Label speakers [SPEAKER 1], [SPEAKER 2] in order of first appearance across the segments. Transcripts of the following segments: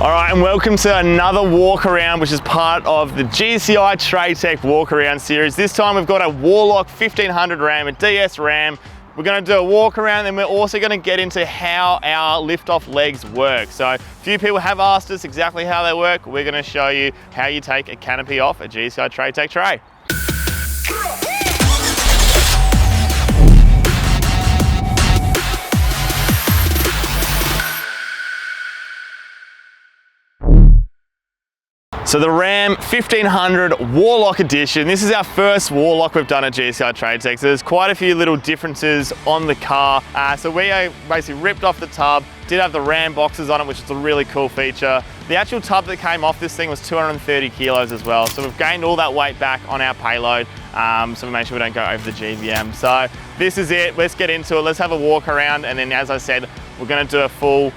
[SPEAKER 1] All right, and welcome to another walk around, which is part of the GCI Traytec walk around series. This time we've got a Warlock 1500 Ram, a DS Ram. We're going to do a walk around, and we're also going to get into how our lift-off legs work. So a few people have asked us exactly how they work. We're going to show you how you take a canopy off a GCI Traytec tray. So the Ram 1500 Warlock edition, this is our first Warlock we've done at GCI Traytec. So there's quite a few little differences on the car. So we basically ripped off the tub, did have the Ram boxes on it, which is a really cool feature. The actual tub that came off this thing was 230 kilos as well. So we've gained all that weight back on our payload. So we make sure we don't go over the GVM. So this is it, let's get into it. Let's have a walk around, and then as I said, we're going to do a full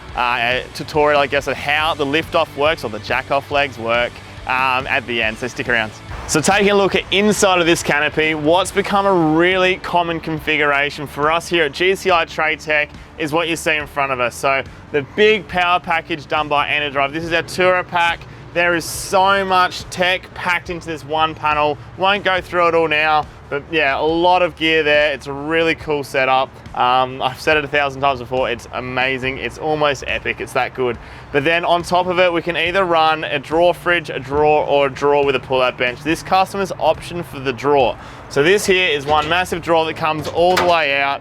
[SPEAKER 1] tutorial, I guess, of how the lift-off works, or the jack-off legs work at the end, so stick around. So taking a look at inside of this canopy, what's become a really common configuration for us here at GCI Traytec is what you see in front of us. So the big power package done by Enerdrive. This is our Tourer pack. There is so much tech packed into this one panel. Won't go through it all now, but yeah, a lot of gear there. It's a really cool setup. I've said it 1,000 times before, it's amazing. It's almost epic, it's that good. But then on top of it, we can either run a drawer fridge, a drawer, or a drawer with a pull-out bench. This customer's option for the drawer. So this here is one massive drawer that comes all the way out.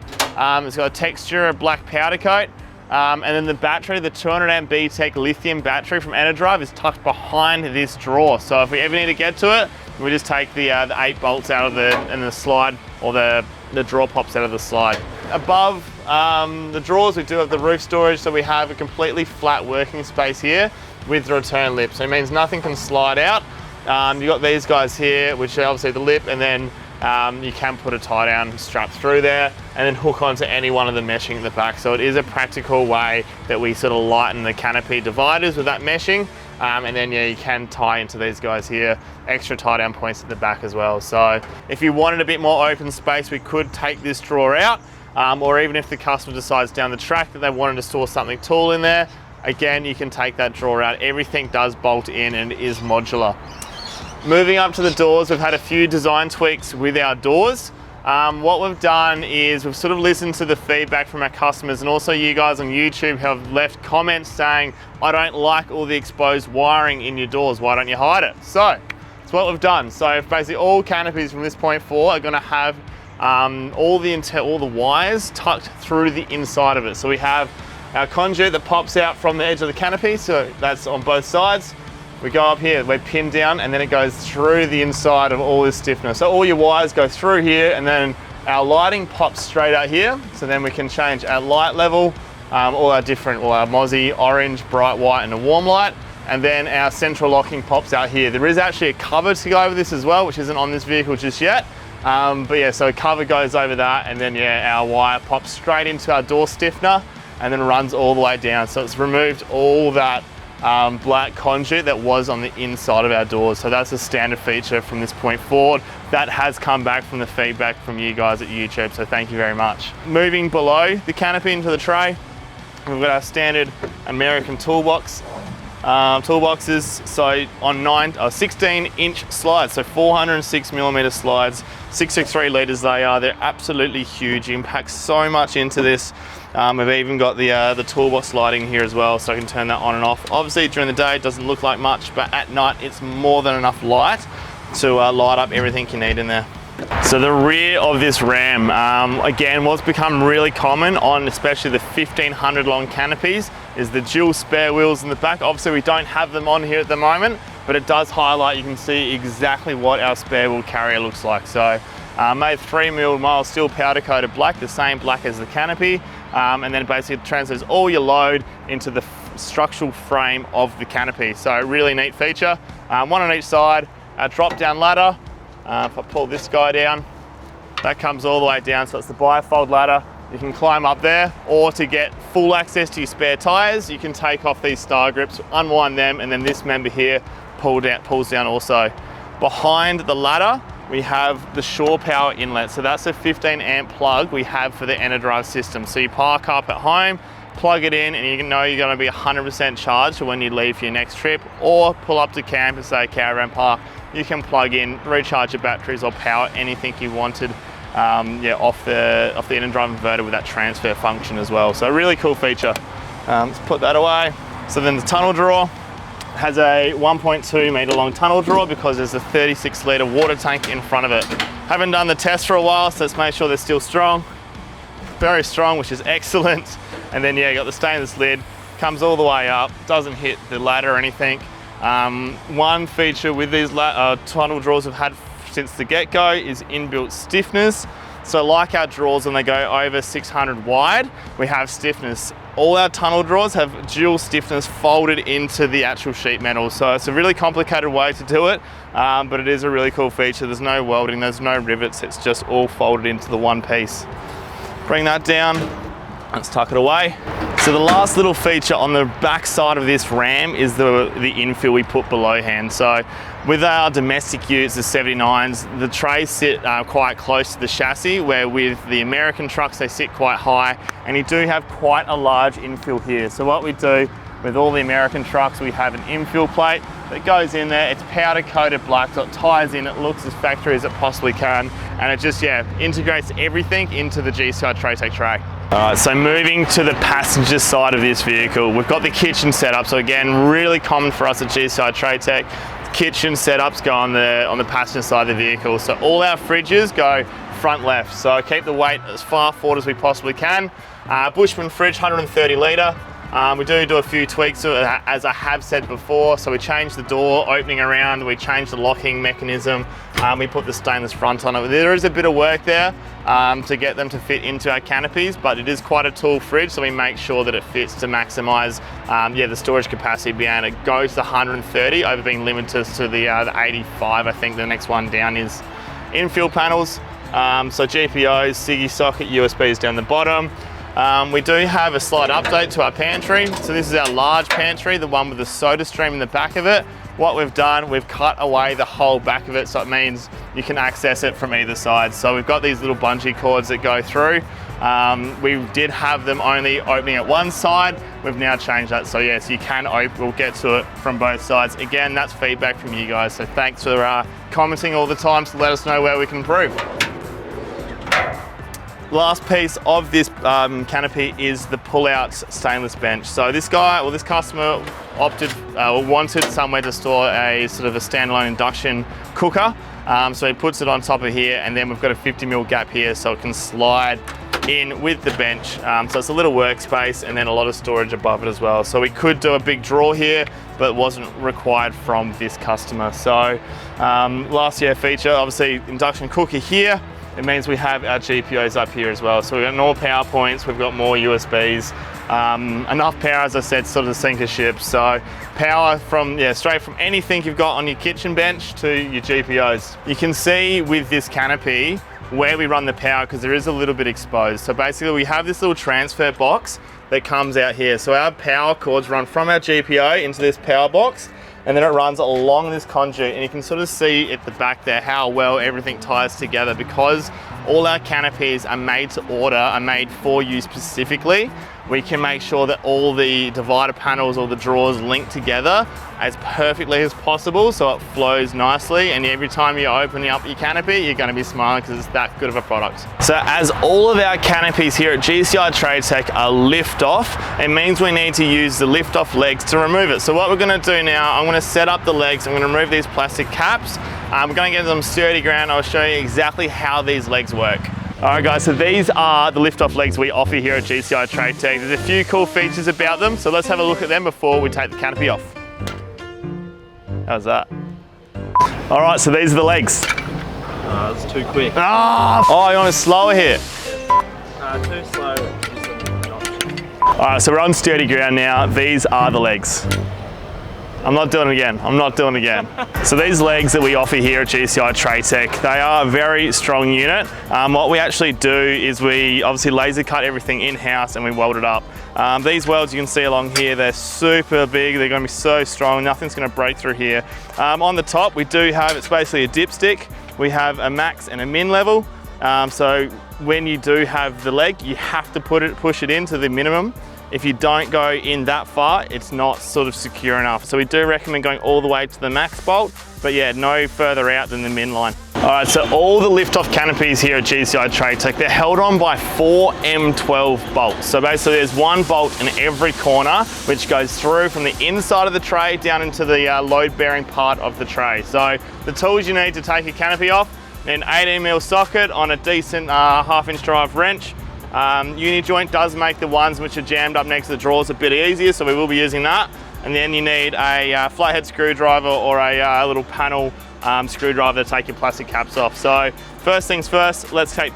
[SPEAKER 1] It's got a texture of black powder coat. And then the battery, the 200 amp BTEC lithium battery from Enerdrive, is tucked behind this drawer. So if we ever need to get to it, we just take the 8 bolts out of the slide, or the drawer pops out of the slide. Above the drawers, we do have the roof storage, so we have a completely flat working space here with the return lip. So it means nothing can slide out. You've got these guys here, which are obviously the lip, and then you can put a tie down strap through there and then hook onto any one of the meshing at the back. So it is a practical way that we sort of lighten the canopy dividers with that meshing. And then yeah, you can tie into these guys here, extra tie down points at the back as well. So if you wanted a bit more open space, we could take this drawer out, or even if the customer decides down the track that they wanted to store something tall in there, again, you can take that drawer out. Everything does bolt in and is modular. Moving up to the doors, we've had a few design tweaks with our doors. What we've done is we've sort of listened to the feedback from our customers, and also you guys on YouTube have left comments saying, I don't like all the exposed wiring in your doors, why don't you hide it? So that's what we've done. So basically all canopies from this point forward are going to have all the wires tucked through the inside of it. So we have our conduit that pops out from the edge of the canopy, so that's on both sides. We go up here, we're pinned down, and then it goes through the inside of all this stiffener. So all your wires go through here, and then our lighting pops straight out here. So then we can change our light level, all our Mozzie, orange, bright white, and a warm light. And then our central locking pops out here. There is actually a cover to go over this as well, which isn't on this vehicle just yet. But yeah, so a cover goes over that, and then yeah, our wire pops straight into our door stiffener, and then runs all the way down. So it's removed all that black conduit that was on the inside of our doors. So that's a standard feature from this point forward. That has come back from the feedback from you guys at YouTube, so thank you very much. Moving below the canopy into the tray, we've got our standard American toolboxes. So on 16-inch slides, so 406mm slides, 663 litres they are. They're absolutely huge, impact so much into this. We've even got the toolbox lighting here as well, so I can turn that on and off. Obviously during the day it doesn't look like much, but at night it's more than enough light to light up everything you need in there. So the rear of this Ram, again, what's become really common on especially the 1500 long canopies is the dual spare wheels in the back. Obviously we don't have them on here at the moment, but it does highlight, you can see exactly what our spare wheel carrier looks like. So made 3mm mild steel powder coated black, the same black as the canopy, and then it basically transfers all your load into the structural frame of the canopy. So really neat feature. One on each side, a drop down ladder. If I pull this guy down, that comes all the way down, so it's the bifold ladder. You can climb up there, or to get full access to your spare tyres, you can take off these star grips, unwind them, and then this member here pulls down also. Behind the ladder, we have the shore power inlet. So that's a 15 amp plug we have for the Enerdrive system. So you park up at home, plug it in, and you know you're going to be 100% charged for when you leave for your next trip, or pull up to camp and say caravan park. You can plug in, recharge your batteries, or power anything you wanted off the in and drive inverter with that transfer function as well. So a really cool feature. Let's put that away. So then the tunnel drawer has a 1.2 meter long tunnel drawer because there's a 36 litre water tank in front of it. Haven't done the test for a while, so let's make sure they're still strong. Very strong, which is excellent. And then yeah, you got the stainless lid, comes all the way up, doesn't hit the ladder or anything. One feature with these tunnel drawers we've had since the get-go is inbuilt stiffness. So like our drawers, when they go over 600 wide, we have stiffness. All our tunnel drawers have dual stiffness folded into the actual sheet metal. So it's a really complicated way to do it, but it is a really cool feature. There's no welding, there's no rivets, it's just all folded into the one piece. Bring that down, let's tuck it away. So the last little feature on the back side of this Ram is the infill we put below hand. So with our domestic utes, the 79s, the trays sit quite close to the chassis, where with the American trucks, they sit quite high, and you do have quite a large infill here. So what we do with all the American trucks, we have an infill plate that goes in there. It's powder coated black, so it ties in, it looks as factory as it possibly can, and it just, integrates everything into the GCI Traytec tray. Alright, so moving to the passenger side of this vehicle, we've got the kitchen setup. So again, really common for us at GCI Traytec. Kitchen setups go on the passenger side of the vehicle. So all our fridges go front left. So keep the weight as far forward as we possibly can. Bushman fridge, 130 litre. We do a few tweaks to it, as I have said before. So we changed the door opening around, we changed the locking mechanism, we put the stainless front on it. There is a bit of work there to get them to fit into our canopies, but it is quite a tall fridge, so we make sure that it fits to maximise the storage capacity, being able to go to the 130 over being limited to the 85. I think the next one down is infill panels. So GPOs, SIGGI socket, USBs down the bottom. We do have a slight update to our pantry. So this is our large pantry, the one with the soda stream in the back of it. What we've done, we've cut away the whole back of it, so it means you can access it from either side. So we've got these little bungee cords that go through. We did have them only opening at one side. We've now changed that, so yes, you can open, we'll get to it from both sides. Again, that's feedback from you guys, so thanks for commenting all the time to let us know where we can improve. Last piece of this canopy is the pull-out stainless bench. So this customer wanted somewhere to store a sort of a standalone induction cooker. So he puts it on top of here, and then we've got a 50mm gap here so it can slide in with the bench. So it's a little workspace and then a lot of storage above it as well. So we could do a big drawer here, but it wasn't required from this customer. So last year feature, obviously induction cooker here. It means we have our GPOs up here as well. So we've got more power points, we've got more USBs, enough power, as I said, sort of to sink a ship. So power from, straight from anything you've got on your kitchen bench to your GPOs. You can see with this canopy where we run the power, because there is a little bit exposed. So basically we have this little transfer box that comes out here. So our power cords run from our GPO into this power box, and then it runs along this conduit, and you can sort of see at the back there how well everything ties together, because all our canopies are made to order, are made for you specifically. We can make sure that all the divider panels or the drawers link together as perfectly as possible, so it flows nicely, and every time you open up your canopy, you're going to be smiling because it's that good of a product. So as all of our canopies here at GCI Traytec are lift off, it means we need to use the lift off legs to remove it. So what we're going to do now, I'm going to set up the legs, I'm going to remove these plastic caps, we're going to get them sturdy ground. I'll show you exactly how these legs work. Alright guys, so these are the lift-off legs we offer here at GCI Traytec. There's a few cool features about them, so let's have a look at them before we take the canopy off. How's that? Alright, so these are the legs.
[SPEAKER 2] It's too quick.
[SPEAKER 1] Oh, you want it slower here?
[SPEAKER 2] Too slow.
[SPEAKER 1] Alright, so we're on sturdy ground now. These are the legs. I'm not doing it again. I'm not doing it again. So these legs that we offer here at GCI Traytec, they are a very strong unit. What we actually do is we obviously laser cut everything in-house and we weld it up. These welds you can see along here, they're super big. They're going to be so strong. Nothing's going to break through here. On the top, we do have, it's basically a dipstick. We have a max and a min level. So when you do have the leg, you have to push it into the minimum. if you don't go in that far, it's not sort of secure enough. So we do recommend going all the way to the max bolt, but yeah, no further out than the min line. All right, so all the lift-off canopies here at GCI Traytec, they're held on by 4 M12 bolts. So basically there's one bolt in every corner, which goes through from the inside of the tray down into the load-bearing part of the tray. So the tools you need to take your canopy off, an 18mm socket on a decent 1/2 inch drive wrench. Uni joint does make the ones which are jammed up next to the drawers a bit easier, so we will be using that. And then you need a flathead screwdriver or a little panel screwdriver to take your plastic caps off. So first things first, let's take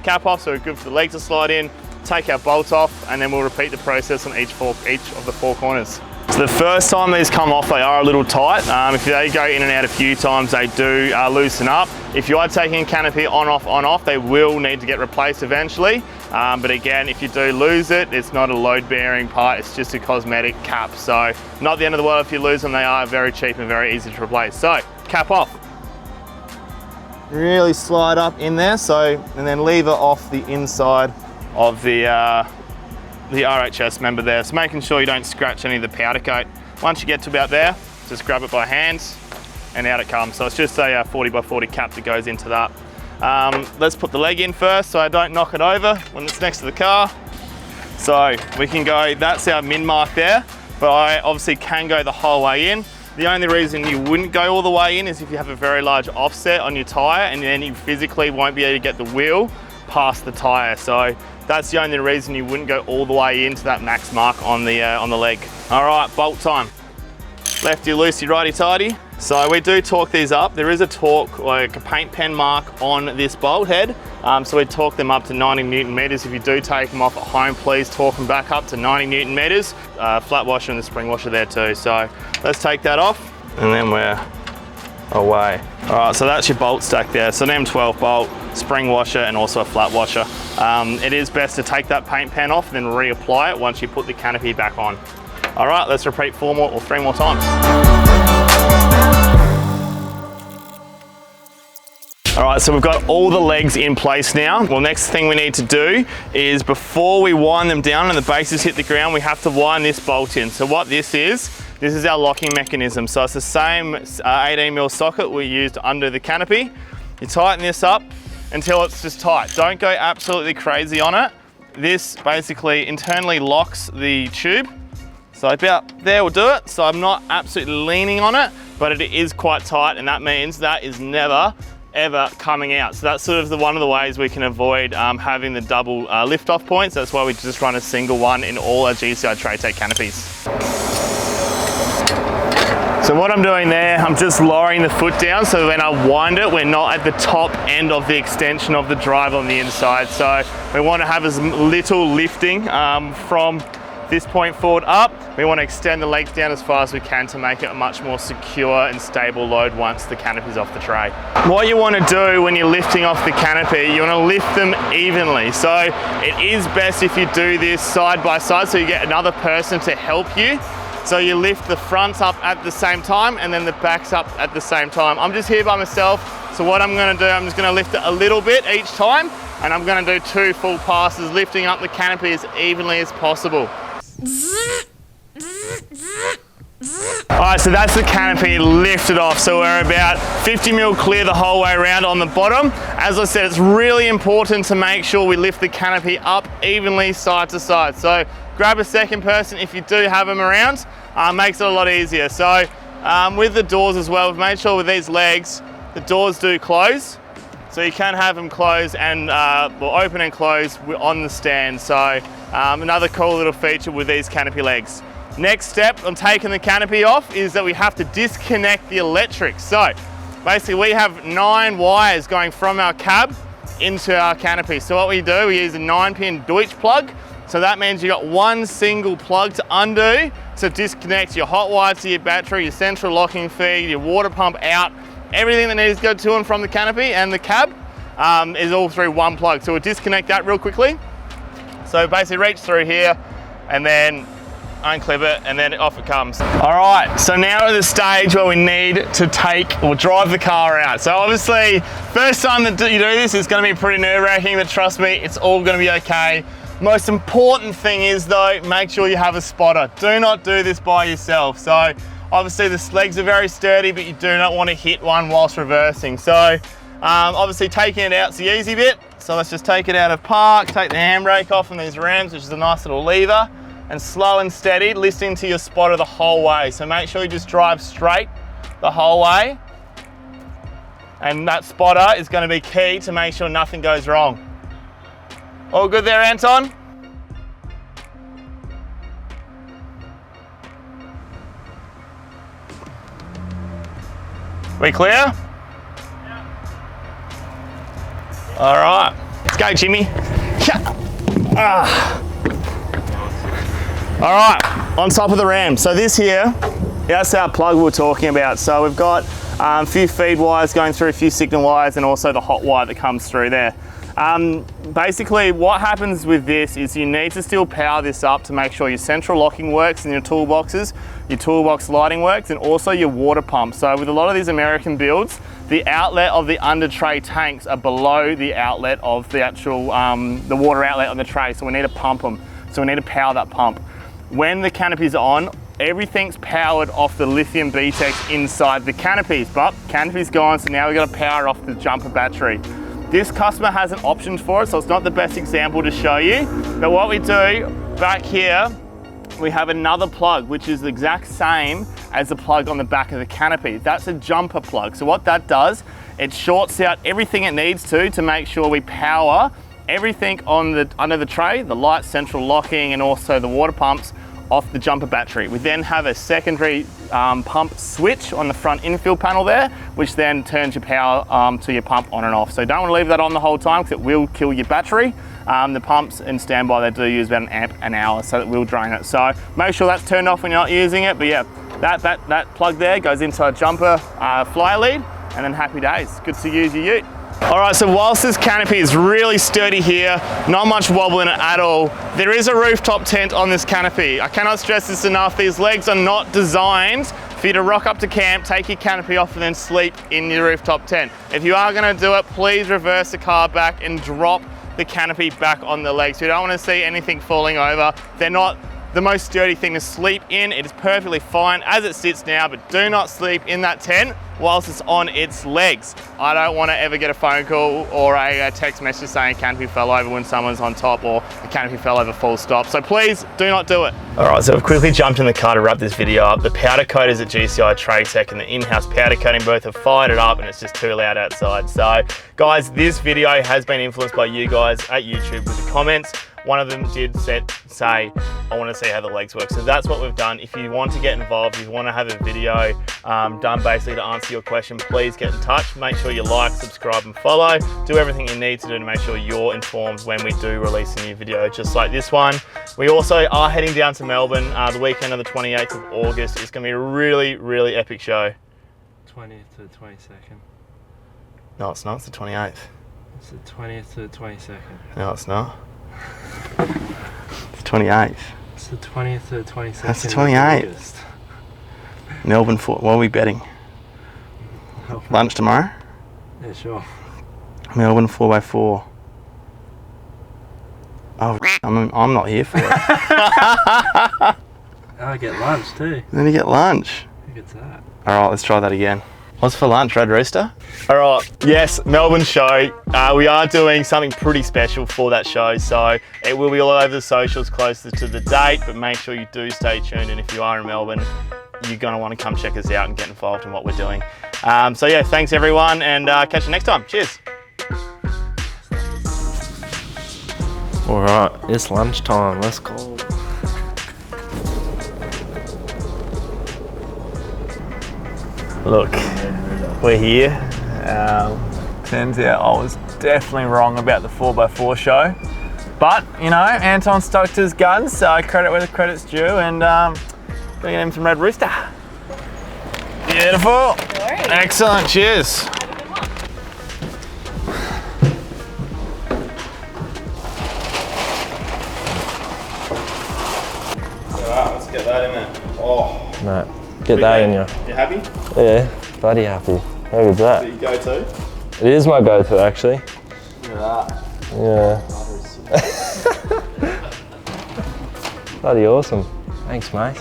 [SPEAKER 1] cap off so we're good for the leg to slide in, take our bolt off, and then we'll repeat the process on each of the 4 corners. So the first time these come off, they are a little tight. If they go in and out a few times, they do loosen up. If you are taking a canopy on off, they will need to get replaced eventually. But again, if you do lose it, it's not a load bearing part, it's just a cosmetic cap. So not the end of the world if you lose them, they are very cheap and very easy to replace. So cap off. Really slide up in there, and then lever off the inside of the RHS member there. So making sure you don't scratch any of the powder coat. Once you get to about there, just grab it by hand and out it comes. So it's just a 40 by 40 cap that goes into that. Let's put the leg in first so I don't knock it over when it's next to the car. So we can go, that's our min mark there, but I obviously can go the whole way in. The only reason you wouldn't go all the way in is if you have a very large offset on your tyre, and then you physically won't be able to get the wheel past the tyre. So that's the only reason you wouldn't go all the way into that max mark on the leg. All right, bolt time. Lefty loosey, righty tighty. So we do torque these up. There is a torque, like a paint pen mark on this bolt head. So we torque them up to 90 Newton meters. If you do take them off at home, please torque them back up to 90 Newton meters. Flat washer and the spring washer there too. So let's take that off and then we're away. All right, so that's your bolt stack there. So an M12 bolt, spring washer, and also a flat washer. It is best to take that paint pen off and then reapply it once you put the canopy back on. All right, let's repeat 4 more or 3 more times. All right, so we've got all the legs in place now. Well, next thing we need to do is before we wind them down and the bases hit the ground, we have to wind this bolt in. So what this is our locking mechanism. So it's the same 18mm socket we used under the canopy. You tighten this up until it's just tight. Don't go absolutely crazy on it. This basically internally locks the tube. So about there will do it. So I'm not absolutely leaning on it, but it is quite tight, and that means that is never ever coming out. So that's sort of one of the ways we can avoid having the double lift-off points. That's why we just run a single one in all our GCI Traytec canopies. So what I'm doing there, I'm just lowering the foot down so when I wind it, we're not at the top end of the extension of the drive on the inside. So we want to have as little lifting from this point forward up. We want to extend the legs down as far as we can to make it a much more secure and stable load once the canopy's off the tray. What you want to do when you're lifting off the canopy, you want to lift them evenly. So it is best if you do this side by side so you get another person to help you. So you lift the fronts up at the same time and then the backs up at the same time. I'm just here by myself, so what I'm going to do, I'm just going to lift it a little bit each time, and I'm going to do 2 full passes, lifting up the canopy as evenly as possible. Alright, so that's the canopy lifted off. So we're about 50mm clear the whole way around on the bottom. As I said, it's really important to make sure we lift the canopy up evenly side to side. So grab a second person if you do have them around. Makes it a lot easier. So with the doors as well, we've made sure with these legs, the doors do close. So you can have them close and open and close on the stand. So another cool little feature with these canopy legs. Next step on taking the canopy off is that we have to disconnect the electrics. So basically we have 9 wires going from our cab into our canopy. So what we do, we use a 9-pin Deutsch plug. So that means you've got one single plug to undo to disconnect your hot wire to your battery, your central locking feed, your water pump out. Everything that needs to go to and from the canopy and the cab is all through one plug. So we'll disconnect that real quickly. So basically reach through here and then unclip it and then off it comes. All right, so now we're at the stage where we need to take or drive the car out. So obviously, first time that you do this, it's gonna be pretty nerve-wracking, but trust me, it's all gonna be okay. Most important thing is though, make sure you have a spotter. Do not do this by yourself. So obviously the legs are very sturdy, but you do not want to hit one whilst reversing. So obviously taking it out's the easy bit. So let's just take it out of park, take the handbrake off on these rams, which is a nice little lever, and slow and steady, listening to your spotter the whole way. So make sure you just drive straight the whole way. And that spotter is going to be key to make sure nothing goes wrong. All good there, Anton? We clear? Yeah. All right, let's go, Jimmy. All right, on top of the ram. So this here, that's our plug we were talking about. So we've got a few feed wires going through, a few signal wires, and also the hot wire that comes through there. Basically, what happens with this is you need to still power this up to make sure your central locking works in your toolboxes, your toolbox lighting works, and also your water pump. So with a lot of these American builds, the outlet of the under tray tanks are below the outlet of the actual, the water outlet on the tray. So we need to pump them. So we need to power that pump. When the canopy's on, everything's powered off the lithium BTEC inside the canopies, but canopy's gone, so now we've got to power off the jumper battery. This customer has an option for it, so it's not the best example to show you, but what we do back here, we have another plug, which is the exact same as the plug on the back of the canopy. That's a jumper plug. So what that does, it shorts out everything it needs to make sure we power everything on under the tray, the light, central locking, and also the water pumps off the jumper battery. We then have a secondary pump switch on the front infill panel there, which then turns your power to your pump on and off. So don't want to leave that on the whole time because it will kill your battery. The pumps in standby, they do use about an amp an hour, so it will drain it. So make sure that's turned off when you're not using it. But yeah, that plug there goes into a jumper flyer lead, and then happy days. Good to use your ute. All right, so whilst this canopy is really sturdy here, not much wobble in it at all, there is a rooftop tent on this canopy. I cannot stress this enough. These legs are not designed for you to rock up to camp, take your canopy off, and then sleep in your rooftop tent. If you are gonna do it, please reverse the car back and drop the canopy back on the legs. You don't wanna see anything falling over. They're not the most sturdy thing to sleep in. It is perfectly fine as it sits now, but do not sleep in that tent whilst it's on its legs. I don't want to ever get a phone call or a text message saying a canopy fell over when someone's on top, or a canopy fell over full stop. So please do not do it. All right, so I've quickly jumped in the car to wrap this video up. The powder coaters at GCI Traytec and the in-house powder coating booth have fired it up, and it's just too loud outside. So guys, this video has been influenced by you guys at YouTube with the comments. One of them did say, I want to see how the legs work. So that's what we've done. If you want to get involved, if you want to have a video done basically to answer your question, please get in touch. Make sure you like, subscribe, and follow. Do everything you need to do to make sure you're informed when we do release a new video, just like this one. We also are heading down to Melbourne the weekend of the 28th of August. It's going to be a really, really epic show.
[SPEAKER 2] 20th to the 22nd.
[SPEAKER 1] No, it's not. It's the 28th.
[SPEAKER 2] It's the 20th to the 22nd.
[SPEAKER 1] No, it's not. It's the 28th.
[SPEAKER 2] It's the 20th to the 22nd.
[SPEAKER 1] That's the 28th. Melbourne, what are we betting? Lunch tomorrow?
[SPEAKER 2] Yeah, sure.
[SPEAKER 1] Melbourne 4x4. Oh, I'm not here for it.
[SPEAKER 2] I get lunch too.
[SPEAKER 1] Then you get lunch.
[SPEAKER 2] Who gets that?
[SPEAKER 1] All right, let's try that again. What's for lunch, Red Rooster? All right, yes, Melbourne show. We are doing something pretty special for that show, so it will be all over the socials closer to the date, but make sure you do stay tuned, and if you are in Melbourne, you're gonna wanna come check us out and get involved in what we're doing. So yeah, thanks everyone, and catch you next time. Cheers.
[SPEAKER 2] All right, it's lunchtime, let's go.
[SPEAKER 1] Look, we're here. Turns out I was definitely wrong about the 4x4 show. But, you know, Anton stuck to his guns, so credit where the credit's due, and gonna get him some Red Rooster. Beautiful. Excellent, cheers. Alright, let's get that in there. Oh.
[SPEAKER 2] No. Get that in you.
[SPEAKER 1] You happy?
[SPEAKER 2] Yeah, bloody happy. How good's that?
[SPEAKER 1] Is that your go-to?
[SPEAKER 2] It is my go-to actually.
[SPEAKER 1] Look at that.
[SPEAKER 2] Yeah. Bloody awesome. Thanks, mate.